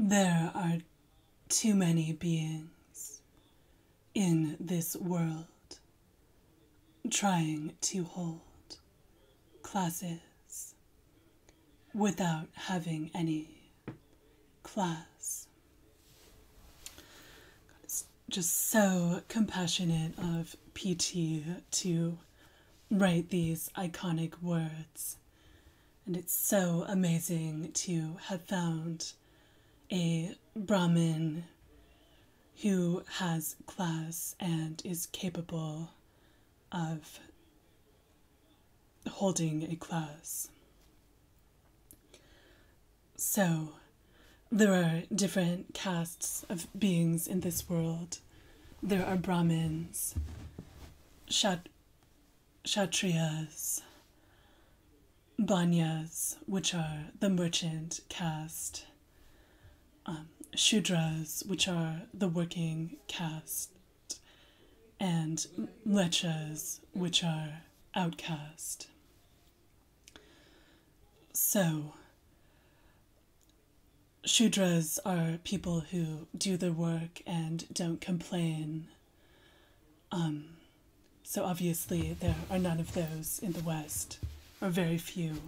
There are too many beings in this world trying to hold classes without having any class. It's just so compassionate of PT to write these iconic words. And it's so amazing to have found a Brahmin who has class and is capable of holding a class. So, there are different castes of beings in this world. There are Brahmins, Kshatriyas, Banyas, which are the merchant caste, Shudras, which are the working caste, and Mlechas, which are outcast. So, Shudras are people who do their work and don't complain. So obviously there are none of those in the West, or very few.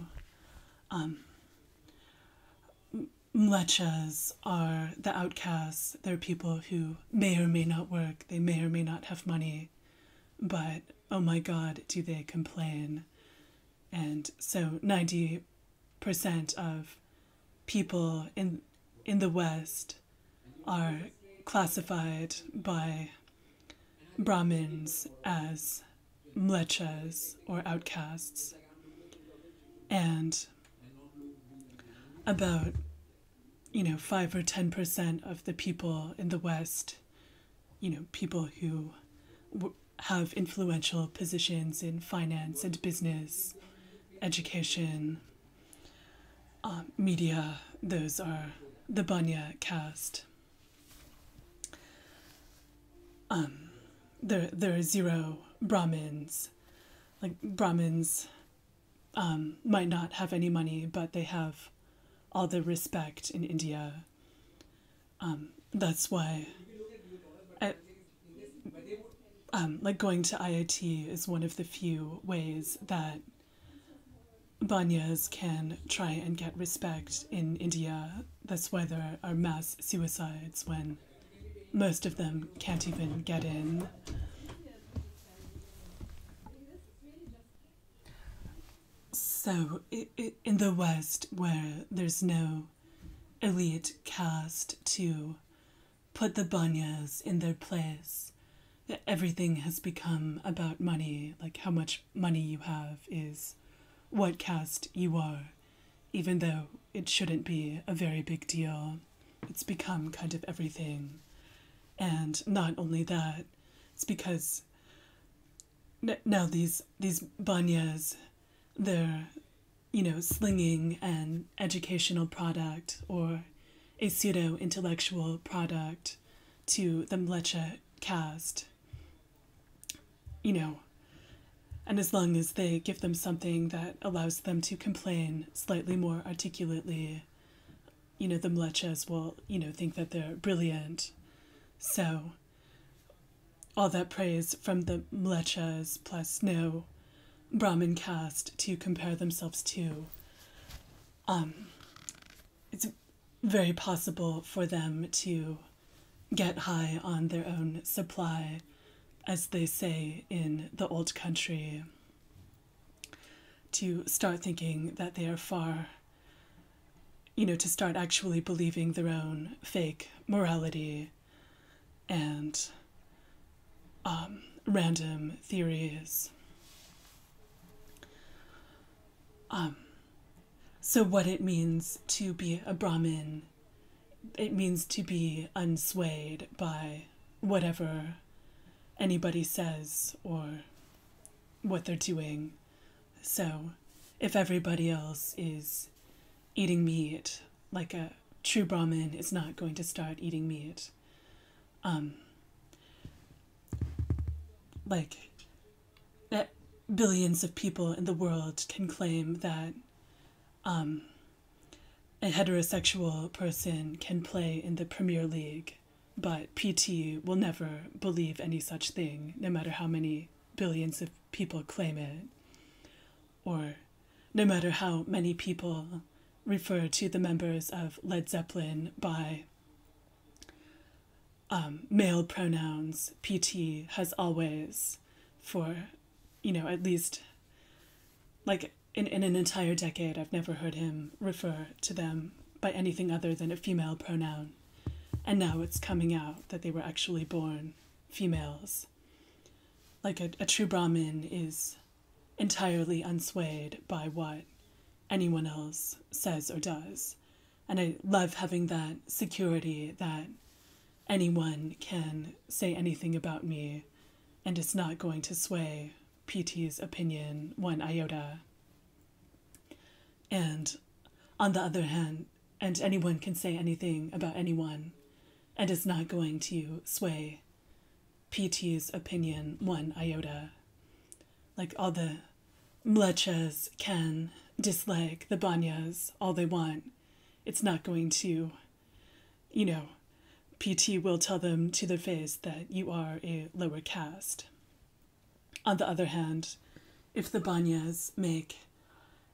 Mlechas are the outcasts. They're people who may or may not work, they may or may not have money, but oh my God, do they complain. And so 90% of people in the West are classified by Brahmins as mlechas or outcasts. And about 5 or 10% of the people in the West, people who have influential positions in finance and business, education, media, those are the Banya caste. There are zero Brahmins. Like, Brahmins might not have any money, but they have all the respect in India. That's why going to IIT is one of the few ways that Banyas can try and get respect in India. That's why there are mass suicides when most of them can't even get in. So, in the West, where there's no elite caste to put the Banyas in their place, everything has become about money. Like, how much money you have is what caste you are, even though it shouldn't be a very big deal. It's become kind of everything. And not only that, it's because now these Banyas, they're, slinging an educational product or a pseudo-intellectual product to the Mlecha caste, and as long as they give them something that allows them to complain slightly more articulately, the Mlechas will, think that they're brilliant. So, all that praise from the Mlechas plus no Brahmin caste to compare themselves to, it's very possible for them to get high on their own supply, as they say in the old country, to start thinking that they are far, to start actually believing their own fake morality and random theories. So what it means to be a Brahmin, it means to be unswayed by whatever anybody says or what they're doing. So if everybody else is eating meat, like a true Brahmin is not going to start eating meat. Billions of people in the world can claim that a heterosexual person can play in the Premier League, but PT will never believe any such thing, no matter how many billions of people claim it, or no matter how many people refer to the members of Led Zeppelin by male pronouns. PT has always, for, at least, like, in an entire decade, I've never heard him refer to them by anything other than a female pronoun. And now it's coming out that they were actually born females. Like, a true Brahmin is entirely unswayed by what anyone else says or does. And I love having that security that anyone can say anything about me and it's not going to sway PT's opinion one iota. And on the other hand, and anyone can say anything about anyone and it's not going to sway PT's opinion one iota. Like, all the mlechas can dislike the banyas all they want. It's not going to, PT will tell them to their face that you are a lower caste. On the other hand, if the banyas make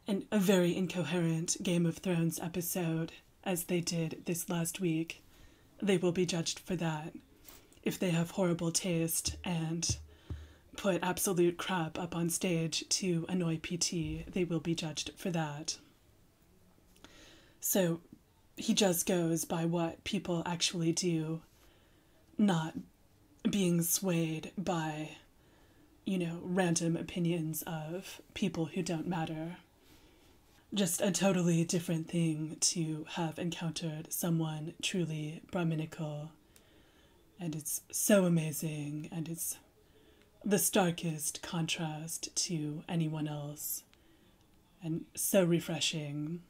a very incoherent Game of Thrones episode, as they did this last week, they will be judged for that. If they have horrible taste and put absolute crap up on stage to annoy PT, they will be judged for that. So he just goes by what people actually do, not being swayed by, random opinions of people who don't matter. Just a totally different thing to have encountered someone truly Brahminical. And it's so amazing, and it's the starkest contrast to anyone else, and so refreshing.